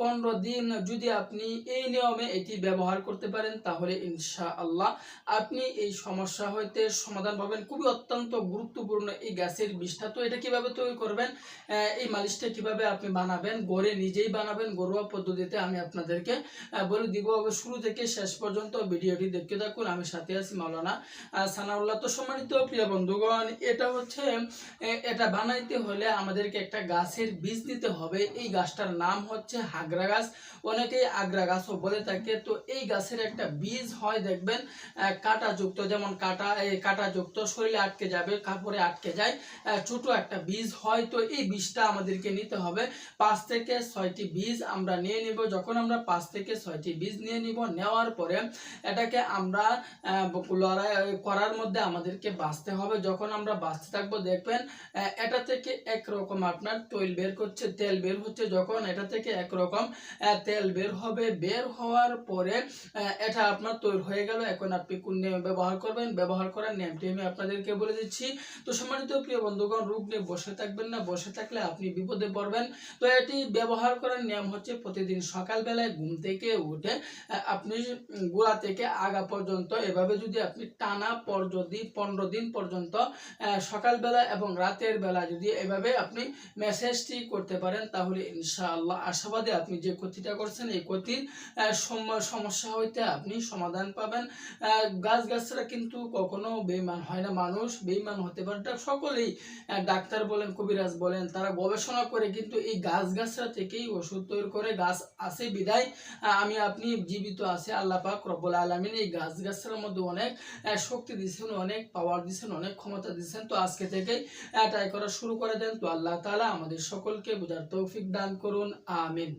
15 দিন যদি আপনি এই নিয়মে এটি ব্যবহার করতে পারেন, তাহলে ইনশাআল্লাহ আপনি এই সমস্যা হইতে সমাধান পাবেন। খুবই অত্যন্ত গুরুত্বপূর্ণ এই গাছের বিষটা। তো এটা কিভাবে তৈরি করবেন, এই মালিশটা কিভাবে আপনি বানাবেন, ঘরে নিজেই বানাবেন ঘরোয়া পদ্ধতিতে, আমি আপনাদেরকে বলে দিব। শুরু থেকে শেষ পর্যন্ত ভিডিওটি দেখতে থাকুন, আমি সাথে আছি মাওলানা সানাউল্লাহ। তো সম্মানিত প্রিয় বন্ধুগণ, এটা হচ্ছে এটা বানাইতে হলে আমাদেরকে একটা গাছের বীজ নিতে হবে। এই গাছটার নাম হচ্ছে হাগরা গাছ, অনেকেই আগ্রা গাছও বলে থাকে। তো এই গাছের একটা বীজ হয় দেখবেন কাঁটাযুক্ত, যেমন কাঁটাযুক্ত, শরীরে আটকে যাবে, কাপড়ে আটকে যায়, ছোট একটা বীজ হয়। তো এই বীজটা আমাদেরকে নিতে হবে 5 থেকে 6টি বীজ আমরা নিয়ে নিব। যখন আমরা 5 থেকে 6টি বীজ নিয়ে নিব, নেওয়ার পরে এটাকে আমরা লড়াই করার মধ্যে আমাদেরকে বাঁচতে হবে। যখন আমরা বাঁচতে থাকবো দেখবেন এটা থেকে একরকম আপনার তেল বের হচ্ছে। যখন এটা থেকে একরকম তেল বের হবে, বের হওয়ার পরে এটা আপনার তৈরি হয়ে গেল। এখন আপনি কোন নিয়মে ব্যবহার করবেন, ব্যবহার করার নিয়মটি আমি আপনাদেরকে বলে দিচ্ছি। তো সম্মানিত প্রিয় বন্ধুগণ, রোগ নিয়ে বসে থাকবেন না, বসে থাকলে আপনি বিপদে পড়বেন। তো এটি ব্যবহার করার নিয়ম হচ্ছে প্রতিদিন সকালবেলায় ঘুম থেকে উঠে আপনি গোড়া থেকে আগা পর্যন্ত এভাবে যদি আপনি টানা 15 দিন পর্যন্ত সকালবেলা এবং রাতের বেলা যদি এভাবে আপনি মেসেজটি করতে পারেন, তাহলে ইনশাআল্লাহ আশাবাদী আপনি যে ক্ষতিটা করছেন এই ক্ষতির সমস্যা হইতে আপনি সমাধান পাবেন। গাছগাছরা কিন্তু কখনো বেঈমান হয় না। মানুষ বেঈমান হতে পারে, সকলেই ডাক্তার বলেন, কবিরাজ বলেন, তারা গবেষণা করে কিন্তু এই গাছগাছরা থেকেই ওষুধ তৈরি করে। গাছ আছে বিদায় আমি আপনি জীবিত আছে। আল্লাহ পাক রব্বুল আলামিন এই গাছগাছরার মধ্যে অনেক শক্তি দিয়েছেন, অনেক পাওয়ার দিয়েছেন, অনেক ক্ষমতা দিয়েছেন। তো আজকে থেকেই ট্রাই করা শুরু করে দেন। তো আল্লাহ তাআলা আমাদের সকলকে বোঝার তৌফিক দান করুন, আমিন।